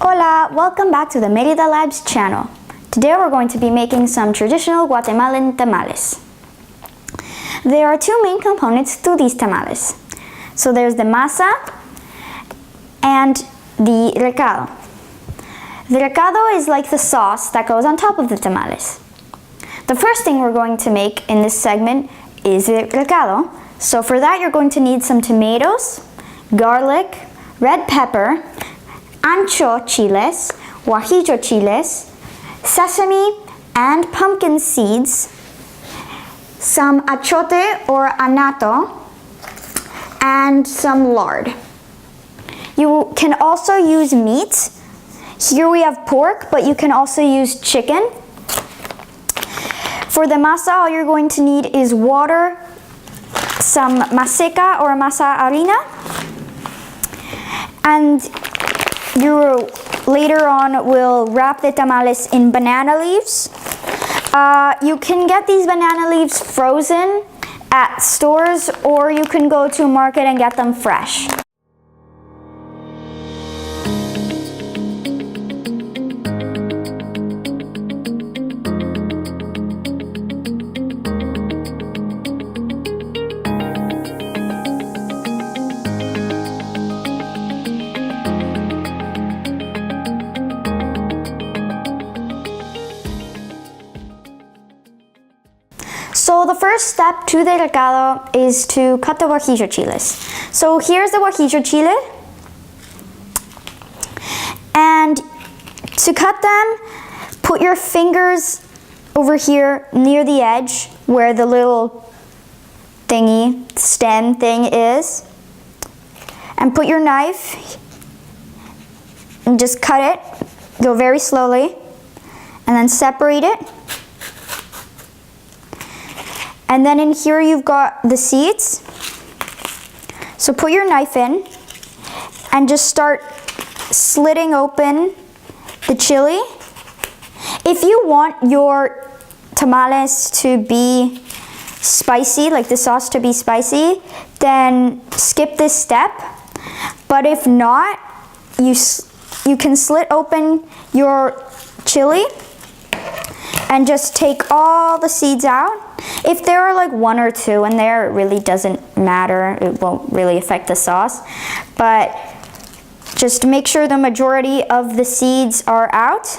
Hola, welcome back to the Merida Labs channel. Today we're going to be making some traditional Guatemalan tamales. There are two main components to these tamales. So there's the masa and the recado. The recado is like the sauce that goes on top of the tamales. The first thing we're going to make in this segment is the recado. So for that you're going to need some tomatoes, garlic, red pepper, ancho chiles, guajillo chiles, sesame and pumpkin seeds, some achote or anato, and some lard. You can also use meat. Here we have pork, but you can also use chicken. For the masa, all you're going to need is water, some maseca or masa harina, and you later on will wrap the tamales in banana leaves. You can get these banana leaves frozen at stores, or you can go to a market and get them fresh. So the first step to the recado is to cut the guajillo chiles. So here's the guajillo chile. And to cut them, put your fingers over here near the edge where the little thingy, stem thing is. And put your knife and just cut it. Go very slowly. And then separate it. And then in here you've got the seeds. So put your knife in and just start slitting open the chili. If you want your tamales to be spicy, like the sauce to be spicy, then skip this step. But if not, you can slit open your chili and just take all the seeds out. If there are like one or two in there, it really doesn't matter. It won't really affect the sauce. But just make sure the majority of the seeds are out.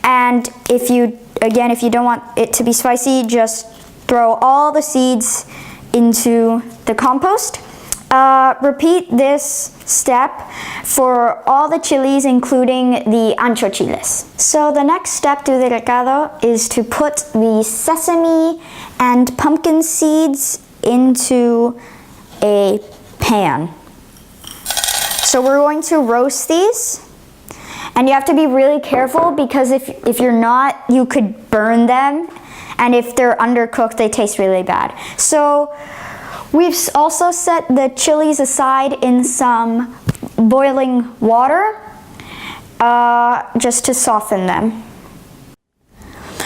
And if you don't want it to be spicy, just throw all the seeds into the compost. Repeat this step for all the chilies, including the ancho chiles. So the next step to the recado is to put the sesame and pumpkin seeds into a pan. So we're going to roast these. And you have to be really careful because if you're not, you could burn them. And if they're undercooked, they taste really bad. So we've also set the chilies aside in some boiling water just to soften them.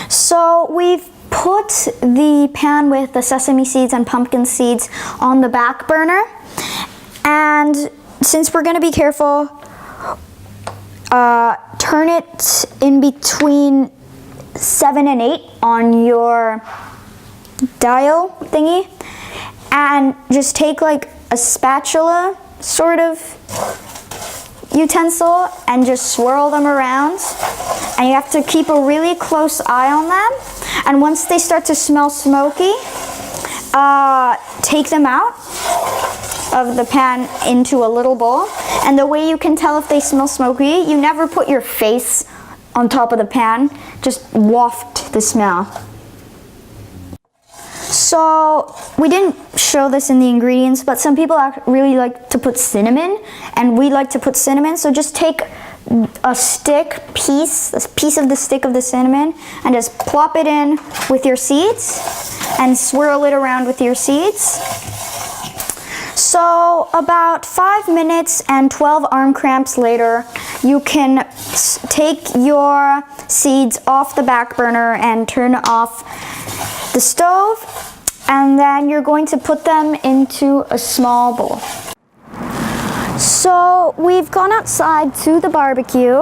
So we've put the pan with the sesame seeds and pumpkin seeds on the back burner. And since we're going to be careful, turn it in between 7 and 8 on your dial thingy. And just take like a spatula sort of utensil and just swirl them around. And you have to keep a really close eye on them. And once they start to smell smoky, take them out of the pan into a little bowl. And the way you can tell if they smell smoky, you never put your face on top of the pan, just waft the smell. So we didn't show this in the ingredients, but some people really like to put cinnamon, and we like to put cinnamon. So just take a piece of the stick of the cinnamon, and just plop it in with your seeds, and swirl it around with your seeds. So about 5 minutes and 12 arm cramps later, you can take your seeds off the back burner and turn off the stove, and then you're going to put them into a small bowl. So we've gone outside to the barbecue.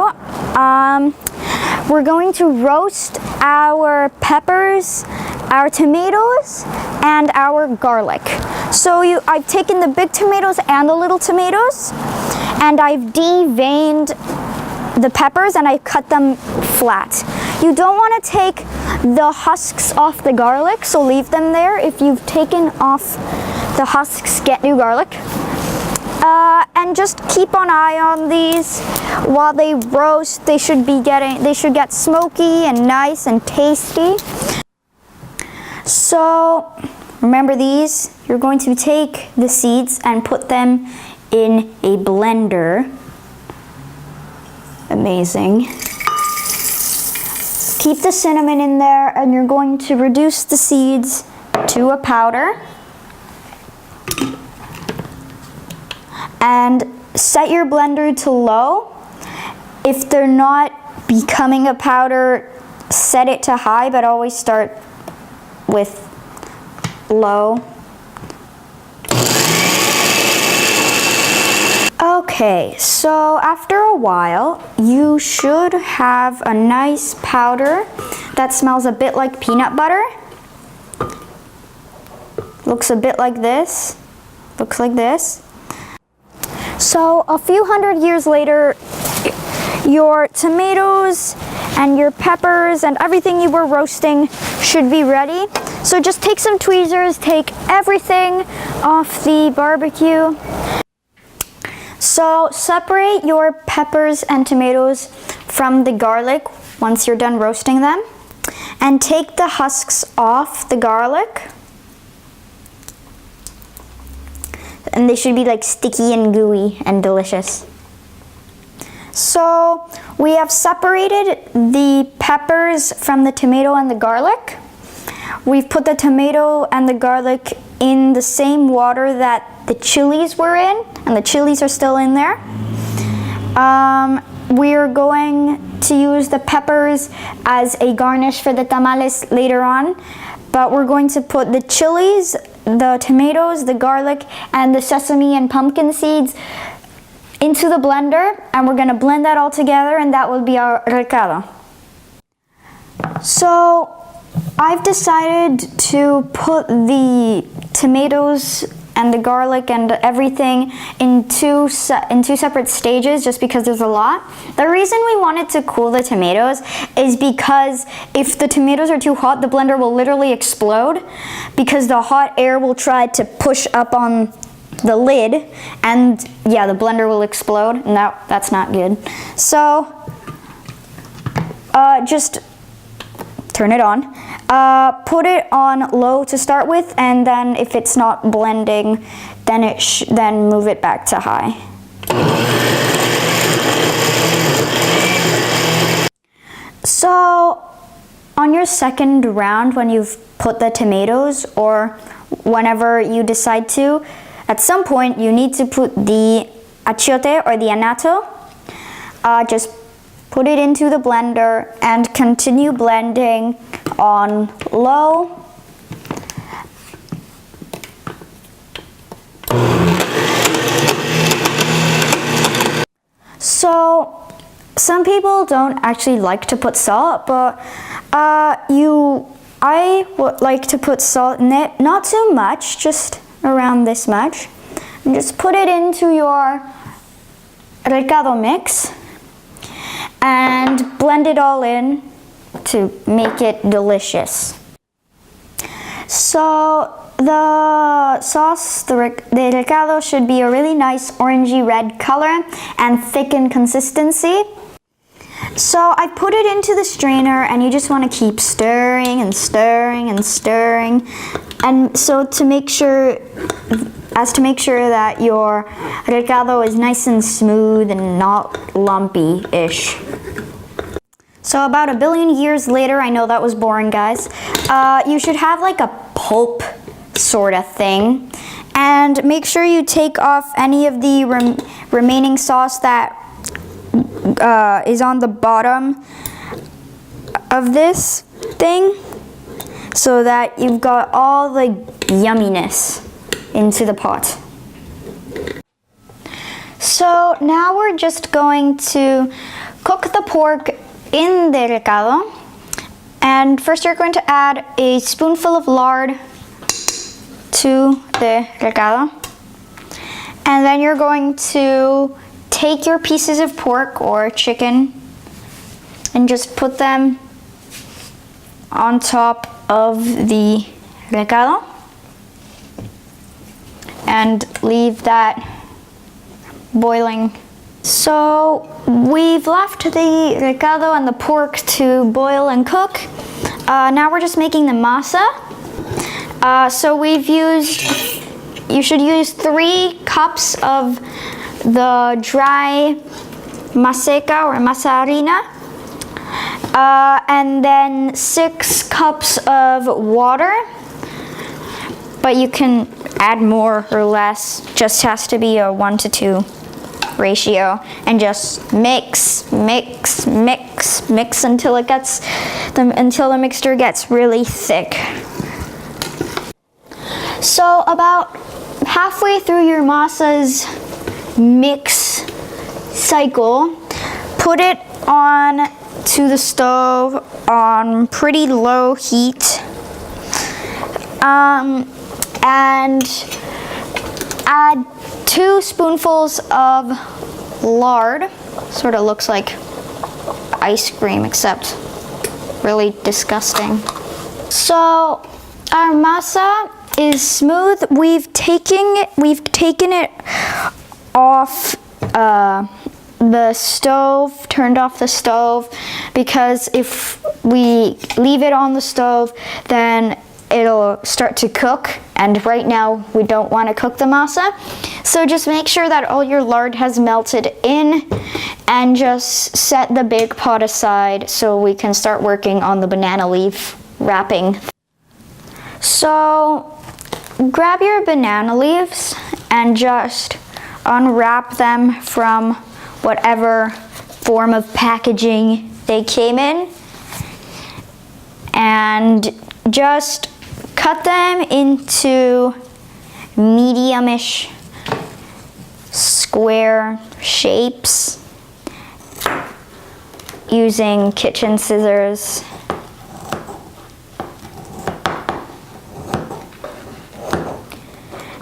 We're going to roast our peppers, our tomatoes, and our garlic. So I've taken the big tomatoes and the little tomatoes, and I've deveined the peppers and I cut them flat. You don't want to take the husks off the garlic, so leave them there. If you've taken off the husks, get new garlic. And just keep an eye on these while they roast. They should get smoky and nice and tasty. So remember these, you're going to take the seeds and put them in a blender. Amazing. Keep the cinnamon in there, and you're going to reduce the seeds to a powder. And set your blender to low. If they're not becoming a powder, set it to high, but always start with low. Okay, so after a while, you should have a nice powder that smells a bit like peanut butter. Looks a bit like this. Looks like this. So a few hundred years later, your tomatoes and your peppers and everything you were roasting should be ready. So just take some tweezers, take everything off the barbecue. So separate your peppers and tomatoes from the garlic once you're done roasting them, and take the husks off the garlic. And they should be like sticky and gooey and delicious. So we have separated the peppers from the tomato and the garlic. We've put the tomato and the garlic in the same water that the chilies were in, and the chilies are still in there. We're going to use the peppers as a garnish for the tamales later on, but we're going to put the chilies, the tomatoes, the garlic, and the sesame and pumpkin seeds into the blender, and we're going to blend that all together, and that will be our recado. So I've decided to put the tomatoes and the garlic and everything in two separate stages, just because there's a lot. The reason we wanted to cool the tomatoes is because if the tomatoes are too hot, the blender will literally explode, because the hot air will try to push up on the lid, and yeah, the blender will explode, and that's not good. So just turn it on. Put it on low to start with, and then if it's not blending, then move it back to high. So on your second round, when you've put the tomatoes, or whenever you decide to, at some point you need to put the achiote or the anato. Just put it into the blender and continue blending on low. So some people don't actually like to put salt, but I would like to put salt in it, not too much, just around this much. And just put it into your recado mix and blend it all in to make it delicious. So the sauce, the recado, should be a really nice orangey red color and thick in consistency. So I put it into the strainer, and you just want to keep stirring and stirring and stirring, and so to make sure that your recado is nice and smooth and not lumpy-ish. So about 1 billion years later, I know that was boring, guys, you should have like a pulp sort of thing, and make sure you take off any of the remaining sauce that is on the bottom of this thing, so that you've got all the yumminess into the pot. So now we're just going to cook the pork in the recado. And first you're going to add a spoonful of lard to the recado. And then you're going to take your pieces of pork or chicken and just put them on top of the recado and leave that boiling. So we've left the recado and the pork to boil and cook. Now we're just making the masa. So you should use 3 cups of the dry maseca or masa harina, and then 6 cups of water, but you can add more or less, just has to be a 1-to-2 ratio, and just mix until the mixture gets really thick. So about halfway through your masa's mix cycle, put it on to the stove on pretty low heat, and add 2 spoonfuls of lard. Sort of looks like ice cream, except really disgusting. So our masa is smooth. We've taken it off the stove, turned off the stove, because if we leave it on the stove, then it'll start to cook, and right now we don't want to cook the masa. So just make sure that all your lard has melted in, and just set the big pot aside so we can start working on the banana leaf wrapping. So grab your banana leaves and just unwrap them from whatever form of packaging they came in, and just cut them into medium-ish square shapes using kitchen scissors.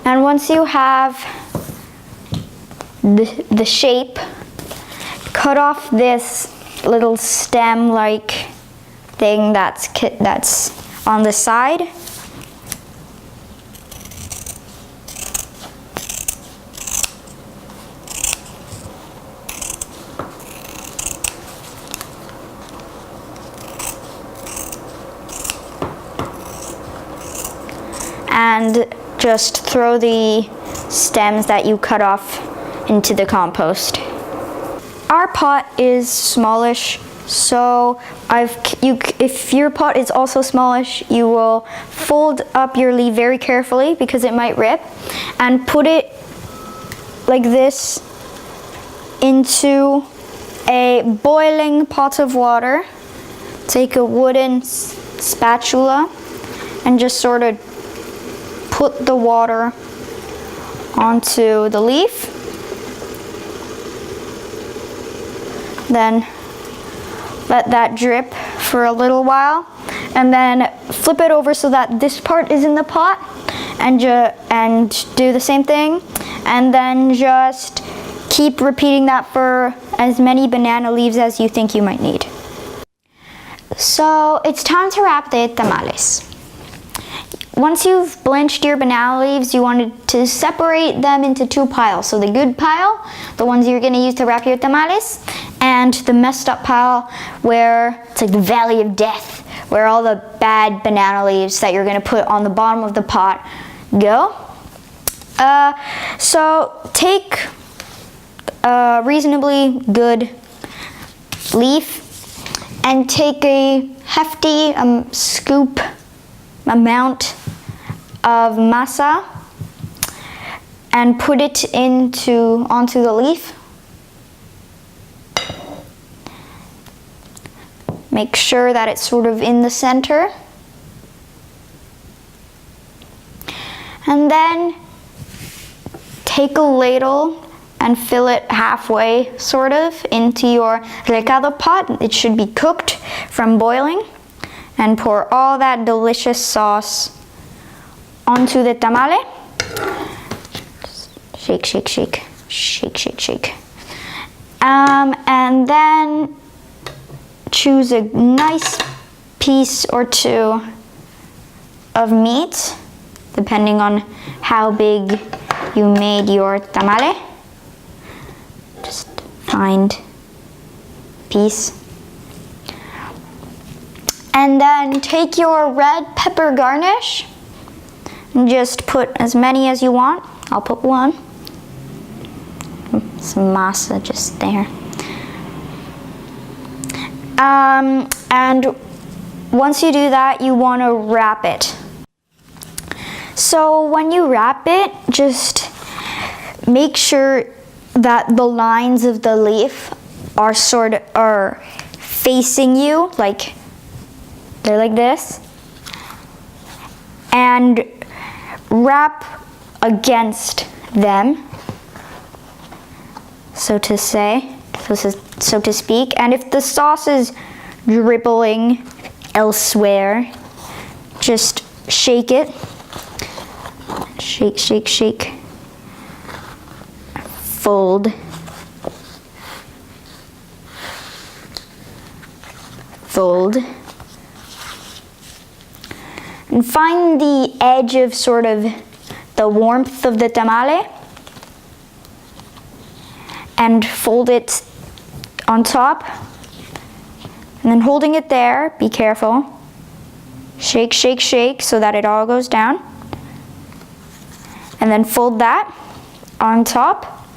And once you have the shape, cut off this little stem-like thing that's on the side. And just throw the stems that you cut off into the compost. Our pot is smallish, so if your pot is also smallish, you will fold up your leaf very carefully because it might rip, and put it like this into a boiling pot of water. Take a wooden spatula and just sort of put the water onto the leaf. Then let that drip for a little while, and then flip it over so that this part is in the pot, and do the same thing, and then just keep repeating that for as many banana leaves as you think you might need. So it's time to wrap the tamales. Once you've blanched your banana leaves, you wanted to separate them into 2 piles. So the good pile, the ones you're gonna use to wrap your tamales, and the messed up pile where it's like the valley of death, where all the bad banana leaves that you're gonna put on the bottom of the pot go. So take a reasonably good leaf and take a hefty scoop amount of masa and put it onto the leaf. Make sure that it's sort of in the center. And then take a ladle and fill it halfway, sort of, into your recado pot. It should be cooked from boiling. And pour all that delicious sauce onto the tamale. Shake, shake, shake, shake, shake, shake. And then choose a nice piece or two of meat, depending on how big you made your tamale. Just find a piece. And then take your red pepper garnish and just put as many as you want. I'll put one. Some masa just there. And once you do that, you want to wrap it. So when you wrap it, just make sure that the lines of the leaf are facing you, like they're like this, and wrap against them, so to speak. And if the sauce is dribbling elsewhere, just shake it. Shake, shake, shake. Fold. Fold. And find the edge of sort of the warmth of the tamale and fold it on top. And then holding it there, be careful. Shake, shake, shake so that it all goes down. And then fold that on top.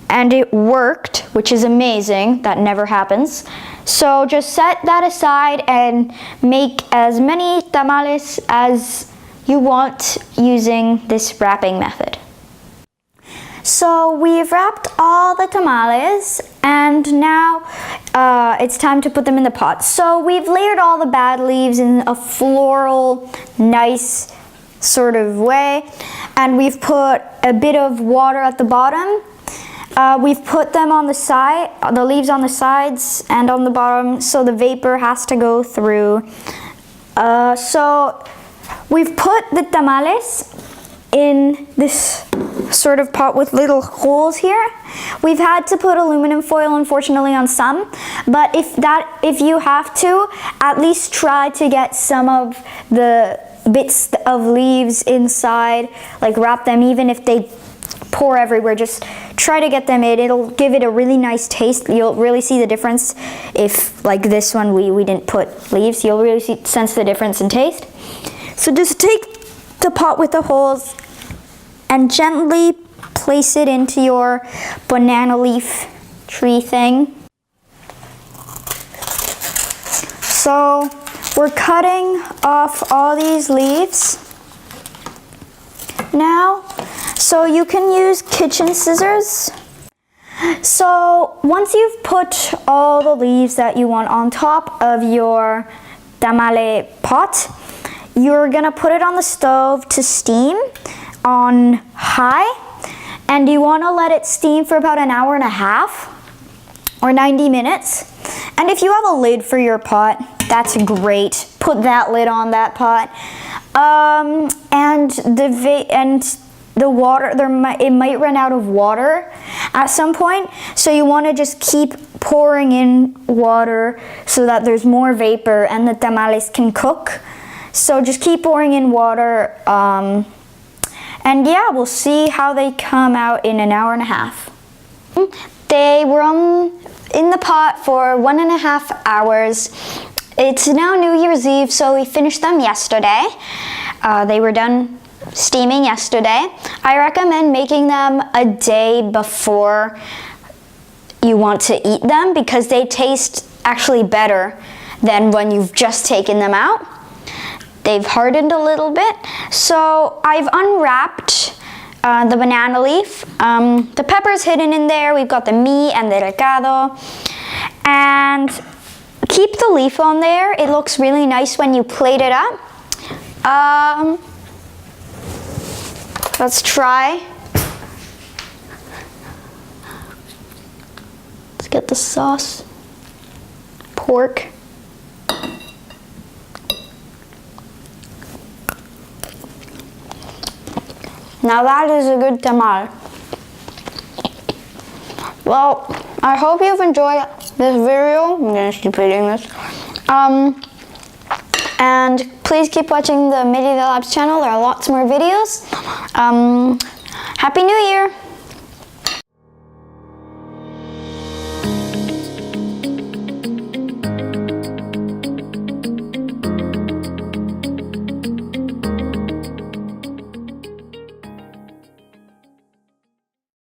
And it worked, which is amazing. That never happens. So just set that aside and make as many tamales as you want using this wrapping method. So we've wrapped all the tamales, and now it's time to put them in the pot. So we've layered all the bad leaves in a floral, nice sort of way, and we've put a bit of water at the bottom. We've put them on the side, the leaves on the sides and on the bottom, so the vapor has to go through. So we've put the tamales in this sort of pot with little holes here. We've had to put aluminum foil, unfortunately, on some, but if you have to, at least try to get some of the bits of leaves inside, like wrap them, even if they pour everywhere, just try to get them in. It'll give it a really nice taste. You'll really see the difference if, like this one, we didn't put leaves. You'll really sense the difference in taste. So just take the pot with the holes and gently place it into your banana leaf tree thing. So we're cutting off all these leaves now. So you can use kitchen scissors. So once you've put all the leaves that you want on top of your tamale pot, you're gonna put it on the stove to steam on high, and you wanna let it steam for about an hour and a half or 90 minutes. And if you have a lid for your pot, that's great. Put that lid on that pot. And the water, it might run out of water at some point, so you want to just keep pouring in water so that there's more vapor and the tamales can cook. So just keep pouring in water, and yeah, we'll see how they come out in an hour and a half. They were in the pot for 1.5 hours. It's now New Year's Eve, so we finished them yesterday. They were done steaming yesterday. I recommend making them a day before you want to eat them because they taste actually better than when you've just taken them out. They've hardened a little bit. So I've unwrapped the banana leaf. The pepper's hidden in there. We've got the meat and the recado. And keep the leaf on there. It looks really nice when you plate it up. Let's try. Let's get the sauce. Pork. Now that is a good tamal. Well, I hope you've enjoyed this video. I'm gonna keep eating this. And please keep watching the Midi the Labs channel. There are lots more videos. Happy New Year!